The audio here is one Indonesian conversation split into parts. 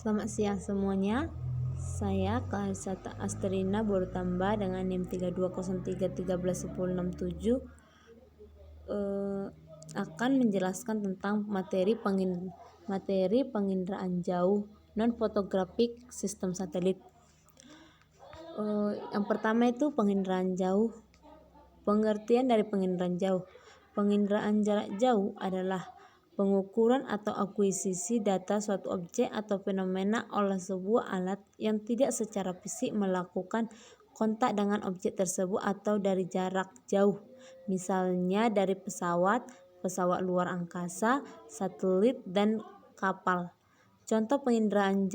Selamat siang semuanya. Saya Kaisata Astrina baru tambah dengan NIM 3203131067 akan menjelaskan tentang materi penginderaan jauh non fotografik sistem satelit. Yang pertama itu penginderaan jauh. Pengertian dari penginderaan jauh. Penginderaan jarak jauh adalah pengukuran atau akuisisi data suatu objek atau fenomena oleh sebuah alat yang tidak secara fisik melakukan kontak dengan objek tersebut atau dari jarak jauh, misalnya dari pesawat luar angkasa, satelit, dan kapal. Contoh penginderaan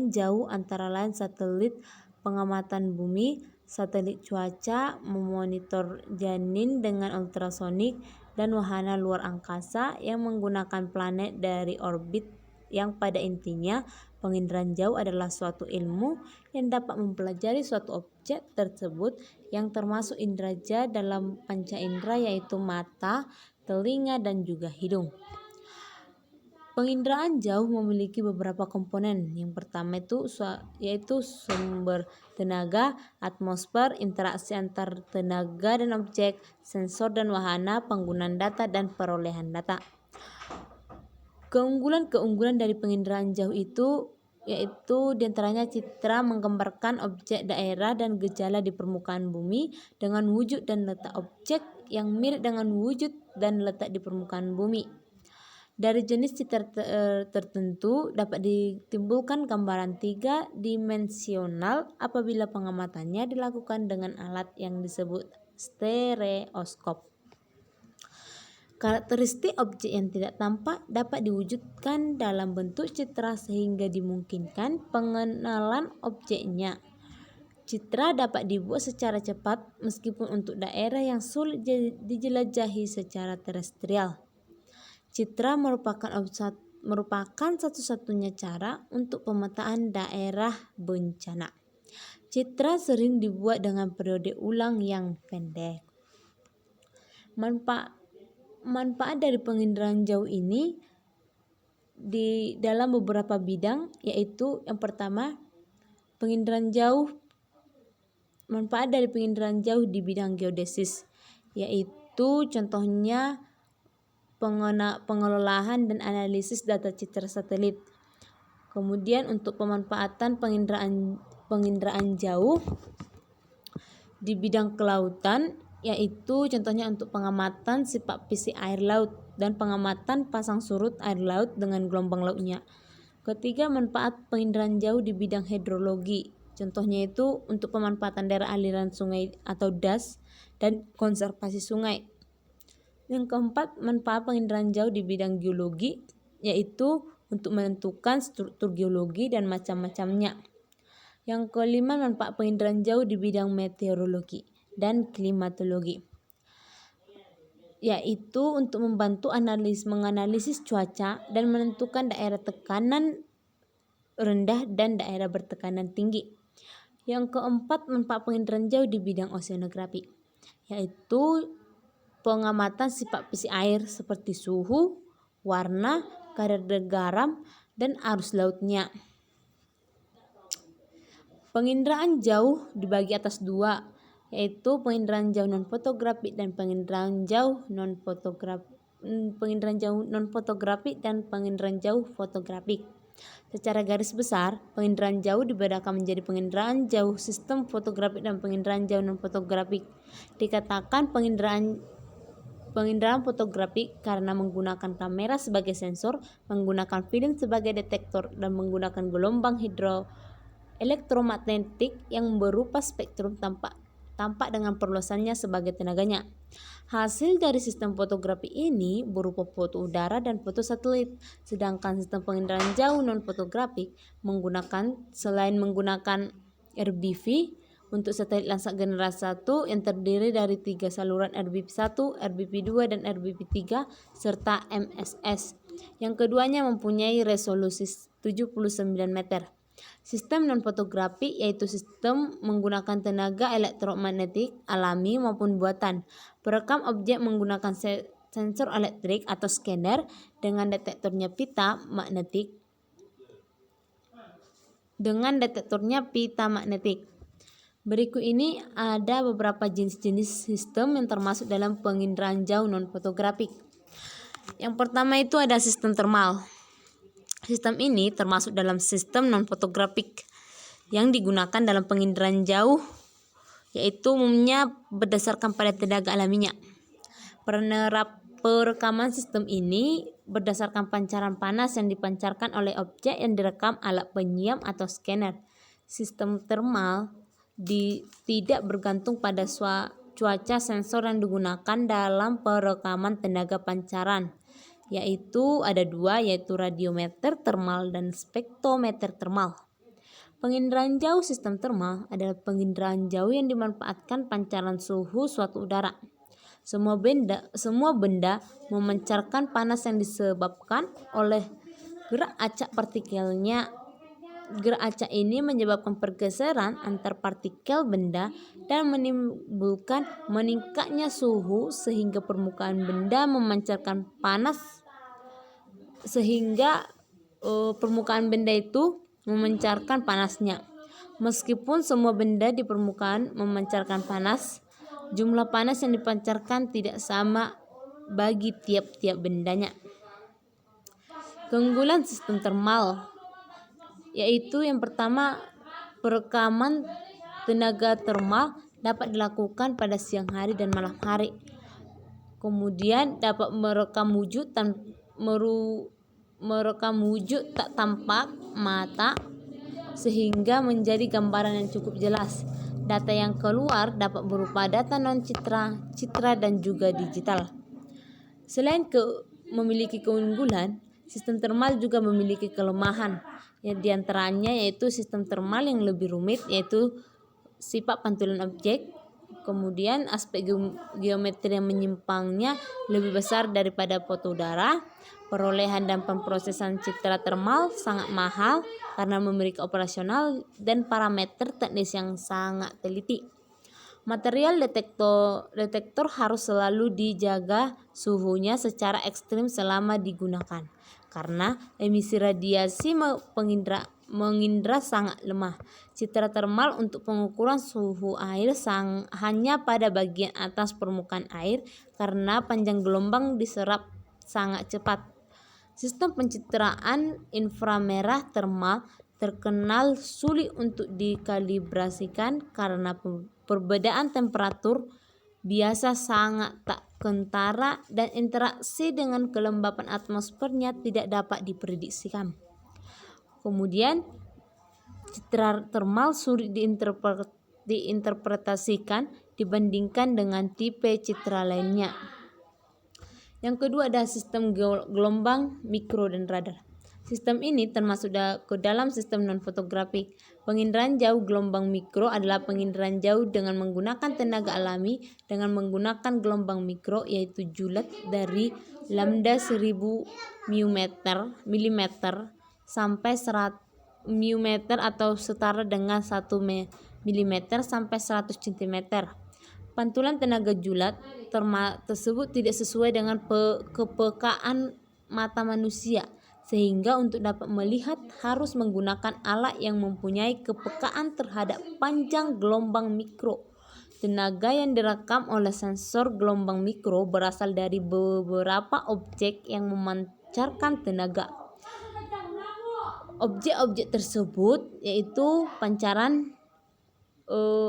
jauh antara lain satelit pengamatan bumi, satelit cuaca, memonitor janin dengan ultrasonik, dan wahana luar angkasa yang menggunakan planet dari orbit. Yang pada intinya, penginderaan jauh adalah suatu ilmu yang dapat mempelajari suatu objek tersebut yang termasuk indera dalam panca indera, yaitu mata, telinga, dan juga hidung. Penginderaan jauh memiliki beberapa komponen. Yang pertama yaitu sumber tenaga, atmosfer, interaksi antar tenaga dan objek, sensor dan wahana, penggunaan data, dan perolehan data. Keunggulan dari penginderaan jauh itu yaitu diantaranya citra menggambarkan objek, daerah, dan gejala di permukaan bumi dengan wujud dan letak objek yang mirip dengan wujud dan letak di permukaan bumi. Dari jenis citra tertentu dapat ditimbulkan gambaran 3 dimensional apabila pengamatannya dilakukan dengan alat yang disebut stereoskop. Karakteristik objek yang tidak tampak dapat diwujudkan dalam bentuk citra sehingga dimungkinkan pengenalan objeknya. Citra dapat dibuat secara cepat meskipun untuk daerah yang sulit dijelajahi secara terestrial. Citra merupakan satu-satunya cara untuk pemetaan daerah bencana. Citra sering dibuat dengan periode ulang yang pendek. Manfaat dari penginderaan jauh ini di dalam beberapa bidang, yaitu yang pertama, manfaat dari penginderaan jauh di bidang geodesis, yaitu contohnya pengelolaan dan analisis data citra satelit. Kemudian untuk pemanfaatan penginderaan jauh di bidang kelautan, yaitu contohnya untuk pengamatan sifat fisik air laut dan pengamatan pasang surut air laut dengan gelombang lautnya. Ketiga, manfaat penginderaan jauh di bidang hidrologi. Contohnya itu untuk pemanfaatan daerah aliran sungai atau das dan konservasi sungai. Yang keempat, manfaat penginderaan jauh di bidang geologi, yaitu untuk menentukan struktur geologi dan macam-macamnya. Yang kelima, manfaat penginderaan jauh di bidang meteorologi dan klimatologi, yaitu untuk membantu menganalisis cuaca dan menentukan daerah tekanan rendah dan daerah bertekanan tinggi. Yang keempat, manfaat penginderaan jauh di bidang oceanografi, yaitu pengamatan sifat fisik air seperti suhu, warna, kadar garam, dan arus lautnya. Penginderaan jauh dibagi atas dua, yaitu penginderaan jauh non fotografik dan penginderaan jauh non fotografik. Secara garis besar, penginderaan jauh dibedakan menjadi penginderaan jauh sistem fotografik dan penginderaan jauh non fotografik. Dikatakan penginderaan fotografik karena menggunakan kamera sebagai sensor, menggunakan film sebagai detektor, dan menggunakan gelombang elektromagnetik yang berupa spektrum tampak dengan perluasannya sebagai tenaganya. Hasil dari sistem fotografi ini berupa foto udara dan foto satelit. Sedangkan sistem penginderaan jauh non fotografik selain menggunakan RBV untuk satelit Landsat generasi 1 yang terdiri dari 3 saluran RBV1, RBV2, dan RBV3 serta MSS. Yang keduanya mempunyai resolusi 79 meter. Sistem non fotografi yaitu sistem menggunakan tenaga elektromagnetik alami maupun buatan. Perekam objek menggunakan sensor elektrik atau scanner dengan detektornya pita magnetik. dengan detektornya pita magnetik. Berikut ini ada beberapa jenis-jenis sistem yang termasuk dalam penginderaan jauh non-fotografik. Yang pertama itu ada sistem termal. Sistem ini termasuk dalam sistem non-fotografik yang digunakan dalam penginderaan jauh, yaitu umumnya berdasarkan pada tenaga alaminya. Perekaman sistem ini berdasarkan pancaran panas yang dipancarkan oleh objek yang direkam alat penyiam atau scanner. Sistem termal tidak bergantung pada cuaca sensor yang digunakan dalam perekaman tenaga pancaran, yaitu ada dua, yaitu radiometer termal dan spektrometer termal. Penginderaan jauh sistem termal adalah penginderaan jauh yang dimanfaatkan pancaran suhu suatu udara. Semua benda memancarkan panas yang disebabkan oleh gerak acak partikelnya. Gerak acak ini menyebabkan pergeseran antar partikel benda dan menimbulkan meningkatnya suhu sehingga permukaan benda memancarkan panas memancarkan panasnya. Meskipun semua benda di permukaan memancarkan panas, jumlah panas yang dipancarkan tidak sama bagi tiap-tiap bendanya. Keunggulan sistem termal yaitu yang pertama, perekaman tenaga termal dapat dilakukan pada siang hari dan malam hari. Kemudian dapat merekam wujud tak tampak mata sehingga menjadi gambaran yang cukup jelas. Data yang keluar dapat berupa data non-citra, citra dan juga digital. Selain memiliki keunggulan, sistem termal juga memiliki kelemahan. Di antaranya yaitu sistem termal yang lebih rumit, yaitu sifat pantulan objek. Kemudian aspek geometri yang menyimpangnya lebih besar daripada foto udara. Perolehan dan pemrosesan citra termal sangat mahal karena memiliki operasional dan parameter teknis yang sangat teliti. Material detektor harus selalu dijaga suhunya secara ekstrim selama digunakan, karena emisi radiasi mengindra sangat lemah. Citra termal untuk pengukuran suhu air hanya pada bagian atas permukaan air karena panjang gelombang diserap sangat cepat. Sistem pencitraan inframerah termal terkenal sulit untuk dikalibrasikan karena perbedaan temperatur biasa sangat tak kentara dan interaksi dengan kelembapan atmosfernya tidak dapat diprediksikan. Kemudian citra termal sulit diinterpretasikan dibandingkan dengan tipe citra lainnya. Yang kedua adalah sistem gelombang mikro dan radar. Sistem ini termasuk ke dalam sistem non-fotografik. Penginderaan jauh gelombang mikro adalah penginderaan jauh dengan menggunakan tenaga alami dengan menggunakan gelombang mikro, yaitu julat dari lambda 1000 mm sampai 100 mm atau setara dengan 1 mm sampai 100 cm. Pantulan tenaga julat tersebut tidak sesuai dengan kepekaan mata manusia, sehingga untuk dapat melihat harus menggunakan alat yang mempunyai kepekaan terhadap panjang gelombang mikro. Tenaga yang direkam oleh sensor gelombang mikro berasal dari beberapa objek yang memancarkan tenaga. Objek-objek tersebut yaitu pancaran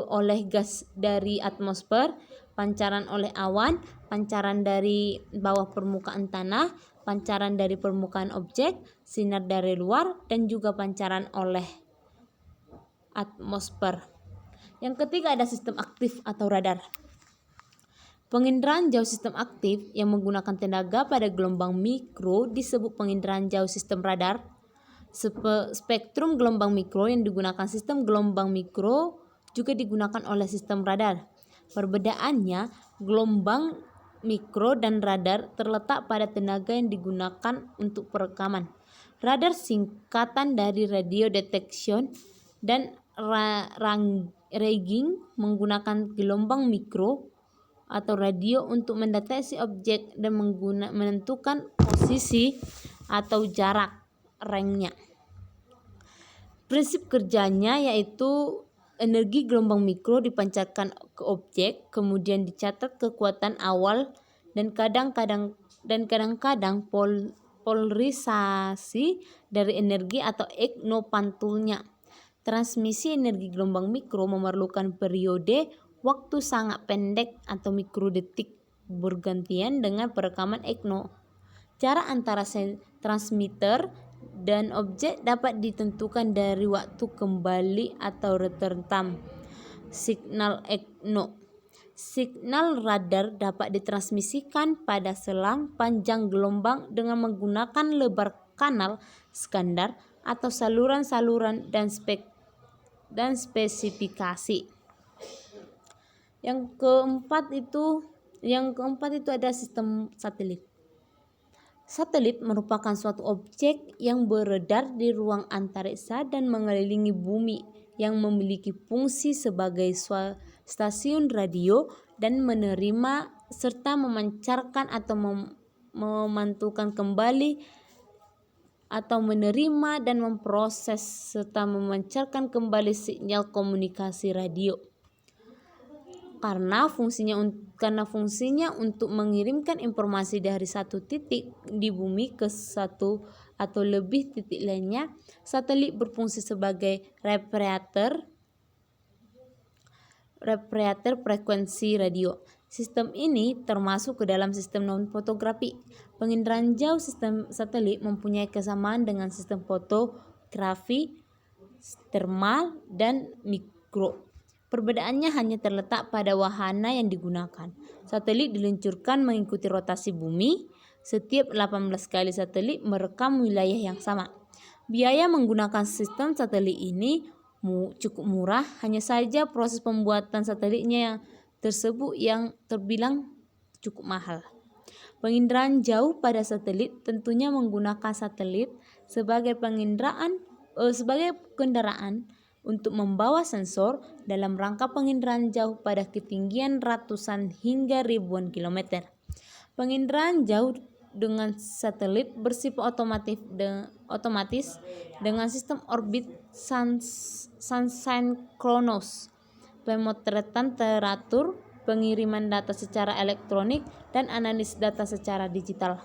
oleh gas dari atmosfer, pancaran oleh awan, pancaran dari bawah permukaan tanah, pancaran dari permukaan objek, sinar dari luar, dan juga pancaran oleh atmosfer. Yang ketiga ada sistem aktif atau radar. Penginderaan jauh sistem aktif yang menggunakan tenaga pada gelombang mikro disebut penginderaan jauh sistem radar. Spektrum gelombang mikro yang digunakan sistem gelombang mikro juga digunakan oleh sistem radar. Perbedaannya, gelombang mikro dan radar terletak pada tenaga yang digunakan untuk perekaman. Radar singkatan dari radio detection dan ranging menggunakan gelombang mikro atau radio untuk mendeteksi objek dan menentukan posisi atau jarak rangenya. Prinsip kerjanya yaitu energi gelombang mikro dipancarkan ke objek, kemudian dicatat kekuatan awal dan kadang-kadang polarisasi dari energi atau pantulnya. Transmisi energi gelombang mikro memerlukan periode waktu sangat pendek atau mikrodetik bergantian dengan perekaman ECNO. Jarak antara transmitter dan objek dapat ditentukan dari waktu kembali atau return time signal ECNO. Signal radar dapat ditransmisikan pada selang panjang gelombang dengan menggunakan lebar kanal standar atau saluran-saluran dan spesifikasi. Yang keempat itu ada sistem satelit. Satelit merupakan suatu objek yang beredar di ruang antariksa dan mengelilingi bumi, yang memiliki fungsi sebagai stasiun radio dan menerima serta memancarkan atau memantulkan kembali atau menerima dan memproses serta memancarkan kembali sinyal komunikasi radio. Karena fungsinya untuk mengirimkan informasi dari satu titik di bumi ke satu atau lebih titik lainnya, satelit berfungsi sebagai refraktor frekuensi radio. Sistem ini termasuk ke dalam sistem non-fotografi. Penginderaan jauh sistem satelit mempunyai kesamaan dengan sistem fotografi termal dan mikro. Perbedaannya hanya terletak pada wahana yang digunakan. Satelit diluncurkan mengikuti rotasi bumi. Setiap 18 kali satelit merekam wilayah yang sama. Biaya menggunakan sistem satelit ini cukup murah, hanya saja proses pembuatan satelitnya yang tersebut yang terbilang cukup mahal. Penginderaan jauh pada satelit tentunya menggunakan satelit sebagai kendaraan untuk membawa sensor dalam rangka penginderaan jauh pada ketinggian ratusan hingga ribuan kilometer. Penginderaan jauh dengan satelit bersifat otomatis dengan sistem orbit sinkronos, pemotretan teratur, pengiriman data secara elektronik, dan analisis data secara digital.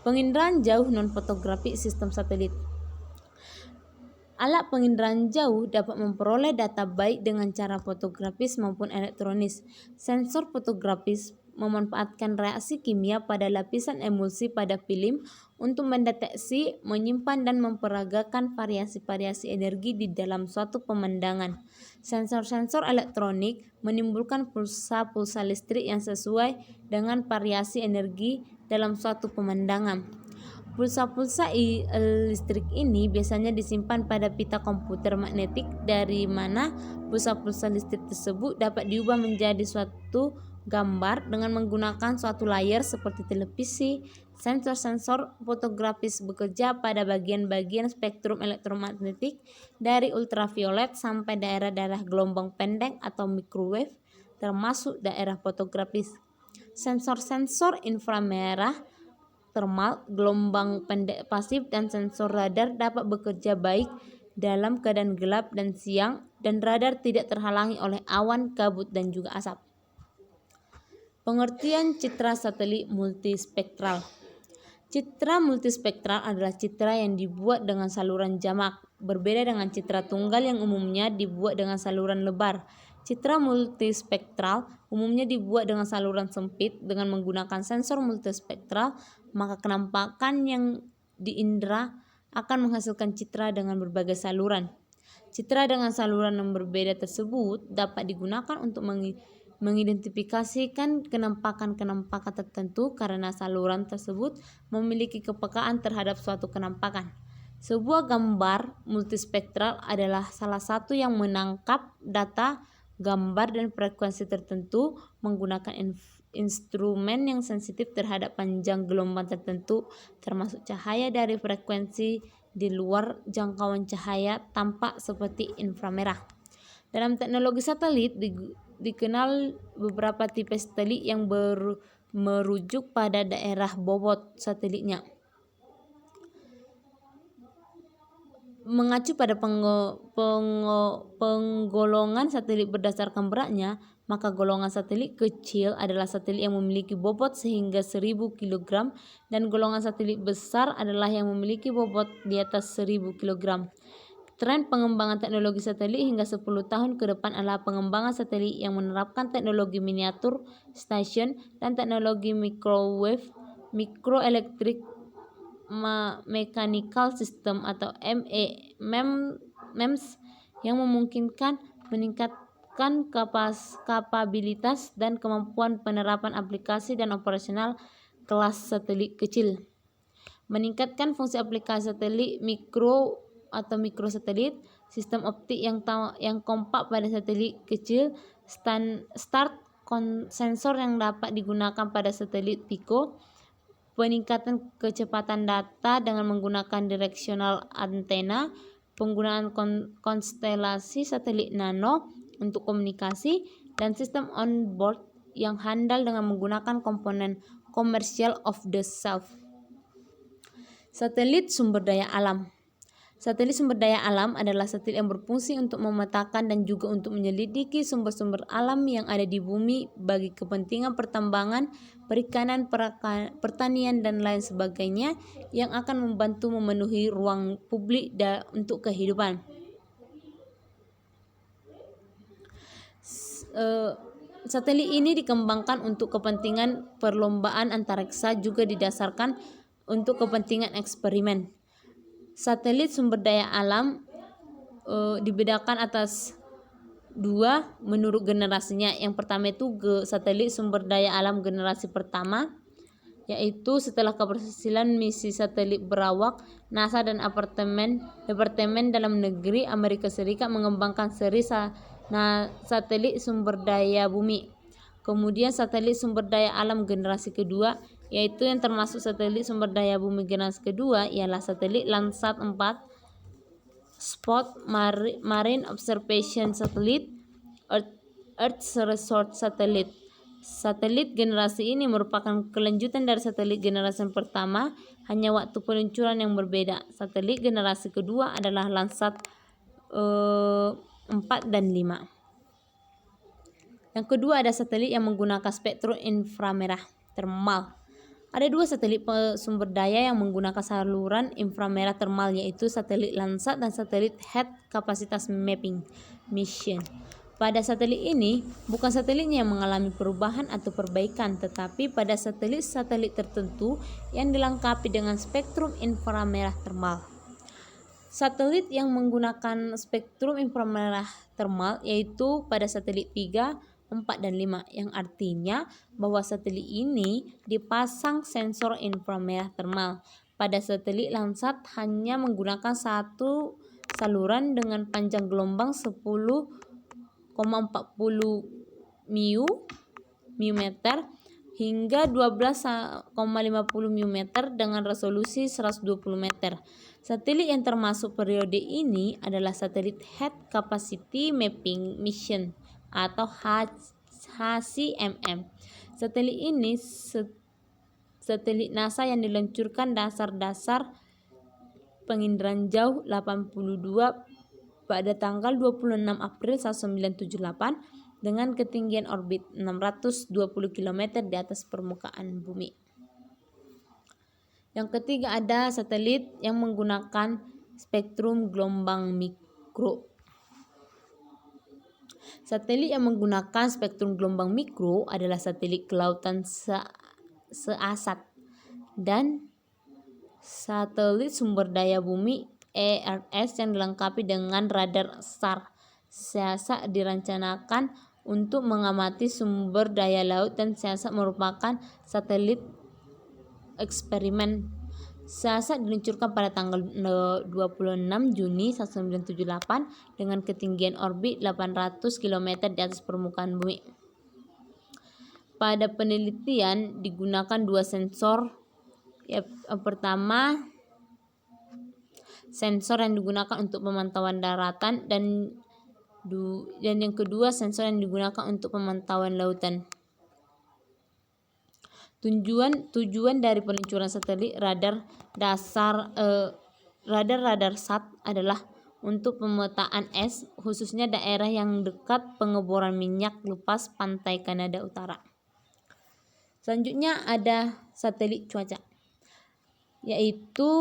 Penginderaan jauh non-fotografi sistem satelit. Alat penginderaan jauh dapat memperoleh data baik dengan cara fotografis maupun elektronis. Sensor fotografis memanfaatkan reaksi kimia pada lapisan emulsi pada film untuk mendeteksi, menyimpan, dan memperagakan variasi-variasi energi di dalam suatu pemandangan. Sensor-sensor elektronik menimbulkan pulsa-pulsa listrik yang sesuai dengan variasi energi dalam suatu pemandangan. Pulsa-pulsa listrik ini biasanya disimpan pada pita komputer magnetik, dari mana pulsa-pulsa listrik tersebut dapat diubah menjadi suatu gambar dengan menggunakan suatu layar seperti televisi. Sensor-sensor fotografis bekerja pada bagian-bagian spektrum elektromagnetik dari ultraviolet sampai daerah-daerah gelombang pendek atau microwave, termasuk daerah fotografis. Sensor-sensor inframerah, termal, gelombang pendek pasif, dan sensor radar dapat bekerja baik dalam keadaan gelap dan siang, dan radar tidak terhalangi oleh awan, kabut, dan juga asap. Pengertian citra satelit multispektral. Citra multispektral adalah citra yang dibuat dengan saluran jamak, berbeda dengan citra tunggal yang umumnya dibuat dengan saluran lebar. Citra multispektral umumnya dibuat dengan saluran sempit. Dengan menggunakan sensor multispektral, maka kenampakan yang diindera akan menghasilkan citra dengan berbagai saluran. Citra dengan saluran yang berbeda tersebut dapat digunakan untuk mengidentifikasikan kenampakan-kenampakan tertentu karena saluran tersebut memiliki kepekaan terhadap suatu kenampakan. Sebuah gambar multispektral adalah salah satu yang menangkap data, gambar, dan frekuensi tertentu menggunakan instrumen yang sensitif terhadap panjang gelombang tertentu, termasuk cahaya dari frekuensi di luar jangkauan cahaya tampak seperti inframerah. Dalam teknologi satelit dikenal beberapa tipe satelit yang merujuk pada daerah bobot satelitnya. Mengacu pada penggolongan satelit berdasarkan beratnya, maka golongan satelit kecil adalah satelit yang memiliki bobot sehingga 1000 kg dan golongan satelit besar adalah yang memiliki bobot di atas 1000 kg. Tren pengembangan teknologi satelit hingga 10 tahun ke depan adalah pengembangan satelit yang menerapkan teknologi miniatur station dan teknologi microwave, microelectric mechanical system atau MEMS yang memungkinkan meningkatkan kapabilitas dan kemampuan penerapan aplikasi dan operasional kelas satelit kecil. Meningkatkan fungsi aplikasi satelit mikro atau mikrosatelit, sistem optik yang kompak pada satelit kecil, sensor yang dapat digunakan pada satelit pico, peningkatan kecepatan data dengan menggunakan directional antena, penggunaan konstelasi satelit nano untuk komunikasi, dan sistem on-board yang handal dengan menggunakan komponen komersial off-the-shelf. Satelit sumber daya alam. Satelit sumber daya alam adalah satelit yang berfungsi untuk memetakan dan juga untuk menyelidiki sumber-sumber alam yang ada di bumi bagi kepentingan pertambangan, perikanan, pertanian, dan lain sebagainya yang akan membantu memenuhi ruang publik untuk kehidupan. Satelit ini dikembangkan untuk kepentingan perlombaan antariksa, juga didasarkan untuk kepentingan eksperimen. Satelit sumber daya alam dibedakan atas dua menurut generasinya. Yang pertama itu satelit sumber daya alam generasi pertama, yaitu setelah keberhasilan misi satelit berawak, NASA dan Departemen Dalam Negeri Amerika Serikat mengembangkan seri satelit sumber daya bumi. Kemudian satelit sumber daya alam generasi kedua, yaitu yang termasuk satelit sumber daya bumi generasi kedua ialah satelit Landsat 4, Spot Marine Observation Satellite, Earth Resource Satellite. Satelit generasi ini merupakan kelanjutan dari satelit generasi pertama, hanya waktu peluncuran yang berbeda. Satelit generasi kedua adalah Landsat 4 dan 5. Yang kedua ada satelit yang menggunakan spektrum inframerah termal. Ada dua satelit sumber daya yang menggunakan saluran inframerah termal, yaitu satelit Landsat dan satelit Head Capacity Mapping Mission. Pada satelit ini, bukan satelitnya yang mengalami perubahan atau perbaikan, tetapi pada satelit-satelit tertentu yang dilengkapi dengan spektrum inframerah termal. Satelit yang menggunakan spektrum inframerah termal yaitu pada satelit 3, 4, dan 5, yang artinya bahwa satelit ini dipasang sensor inframerah termal. Pada satelit Landsat hanya menggunakan satu saluran dengan panjang gelombang 10,40 μm hingga 12,50 μm dengan resolusi 120 meter. Satelit yang termasuk periode ini adalah satelit Head Capacity Mapping Mission atau HCMM. Satelit ini satelit NASA yang diluncurkan dasar penginderaan jauh 82 pada tanggal 26 April 1978 dengan ketinggian orbit 620 km di atas permukaan bumi. Yang ketiga ada satelit yang menggunakan spektrum gelombang mikro. Satelit yang menggunakan spektrum gelombang mikro adalah satelit kelautan seasat dan satelit sumber daya bumi ERS yang dilengkapi dengan radar SAR. SEASAT dirancangkan untuk mengamati sumber daya laut dan SEASAT merupakan satelit eksperimen. SEASAT diluncurkan pada tanggal 26 Juni 1978 dengan ketinggian orbit 800 km di atas permukaan bumi. Pada penelitian digunakan dua sensor. Yang pertama, sensor yang digunakan untuk pemantauan daratan dan yang kedua sensor yang digunakan untuk pemantauan lautan. Tujuan dari peluncuran satelit radar dasar radar SAT adalah untuk pemetaan es, khususnya daerah yang dekat pengeboran minyak lepas pantai Kanada Utara. Selanjutnya ada satelit cuaca, yaitu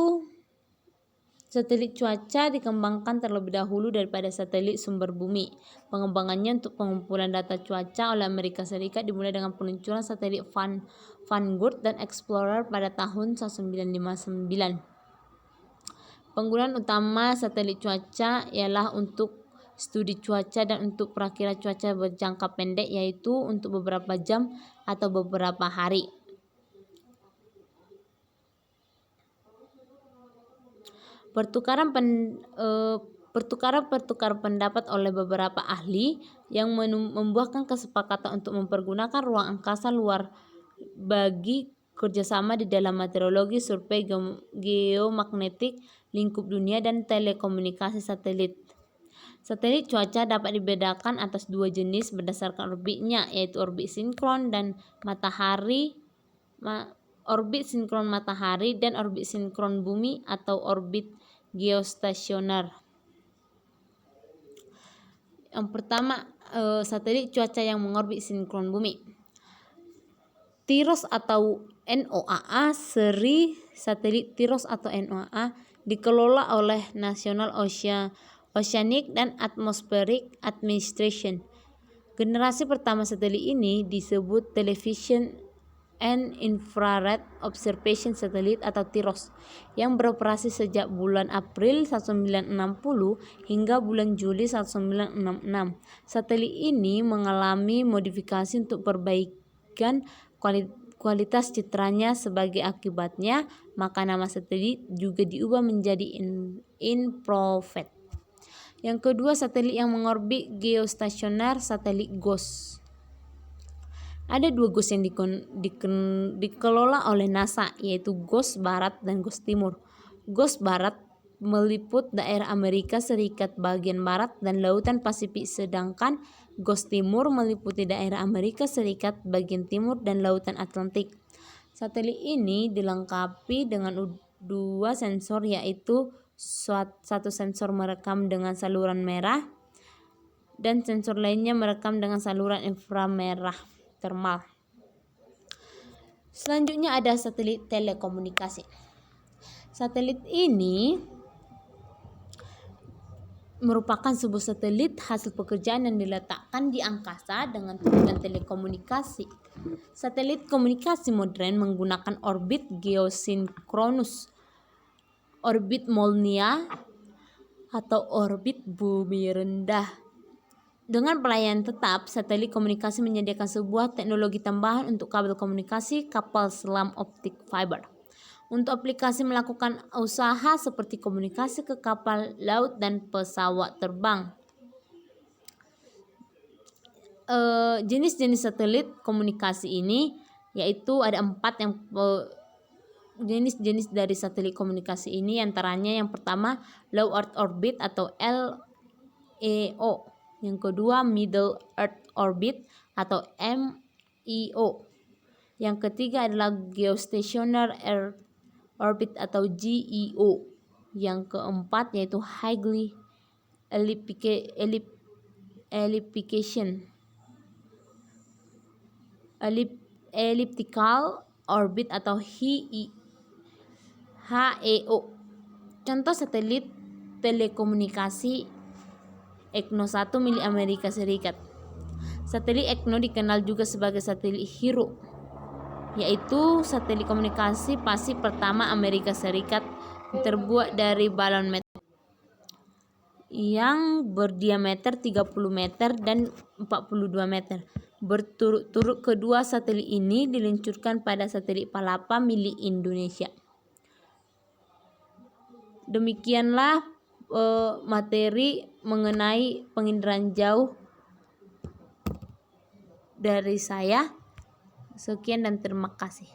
satelit cuaca dikembangkan terlebih dahulu daripada satelit sumber bumi. Pengembangannya untuk pengumpulan data cuaca oleh Amerika Serikat dimulai dengan peluncuran satelit Vanguard dan Explorer pada tahun 1959. Penggunaan utama satelit cuaca ialah untuk studi cuaca dan untuk perakiraan cuaca berjangka pendek, yaitu untuk beberapa jam atau beberapa hari. Pertukaran pendapat oleh beberapa ahli yang membuahkan kesepakatan untuk mempergunakan ruang angkasa luar bagi kerjasama di dalam meteorologi, survei geomagnetik, lingkup dunia, dan telekomunikasi satelit. Satelit cuaca dapat dibedakan atas dua jenis berdasarkan orbitnya, yaitu orbit sinkron matahari dan orbit sinkron bumi atau orbit geostasioner. Yang pertama, satelit cuaca yang mengorbit sinkron bumi. TIROS atau NOAA, seri satelit TIROS atau NOAA dikelola oleh National Oceanic and Atmospheric Administration. Generasi pertama satelit ini disebut Television and Infrared Observation Satellite atau TIROS, yang beroperasi sejak bulan April 1960 hingga bulan Juli 1966. Satelit ini mengalami modifikasi untuk perbaikan kualitas citranya. Sebagai akibatnya, maka nama satelit juga diubah menjadi infrared. Yang kedua, satelit yang mengorbit geostasioner, satelit GOES. Ada dua GOES yang dikelola oleh NASA, yaitu GOES Barat dan GOES Timur. GOES Barat meliput daerah Amerika Serikat bagian barat dan lautan Pasifik, sedangkan GOES Timur meliputi daerah Amerika Serikat bagian timur dan lautan Atlantik. Satelit ini dilengkapi dengan dua sensor, yaitu satu sensor merekam dengan saluran merah dan sensor lainnya merekam dengan saluran inframerah termal. Selanjutnya ada satelit telekomunikasi. Satelit ini merupakan sebuah satelit hasil pekerjaan yang diletakkan di angkasa dengan tujuan telekomunikasi. Satelit komunikasi modern menggunakan orbit geosinkronus, orbit Molniya, atau orbit bumi rendah. Dengan pelayanan tetap, satelit komunikasi menyediakan sebuah teknologi tambahan untuk kabel komunikasi kapal selam optik fiber. Untuk aplikasi melakukan usaha seperti komunikasi ke kapal laut dan pesawat terbang. Jenis-jenis satelit komunikasi ini yaitu ada 4 yang jenis-jenis dari satelit komunikasi ini, antaranya yang pertama Low Earth Orbit atau LEO. Yang kedua Middle Earth Orbit atau MEO. Yang ketiga adalah Geostationary Earth Orbit atau GEO. Yang keempat yaitu Highly Elliptical Orbit atau HEO. Contoh satelit telekomunikasi EGNO-1 milik Amerika Serikat. Satelit EGNO dikenal juga sebagai satelit Hero, yaitu satelit komunikasi pasif pertama Amerika Serikat terbuat dari balon metal yang berdiameter 30 meter dan 42 meter. Berturut-turut kedua satelit ini diluncurkan pada satelit Palapa milik Indonesia. Demikianlah materi mengenai penginderaan jauh dari saya. Sekian dan terima kasih.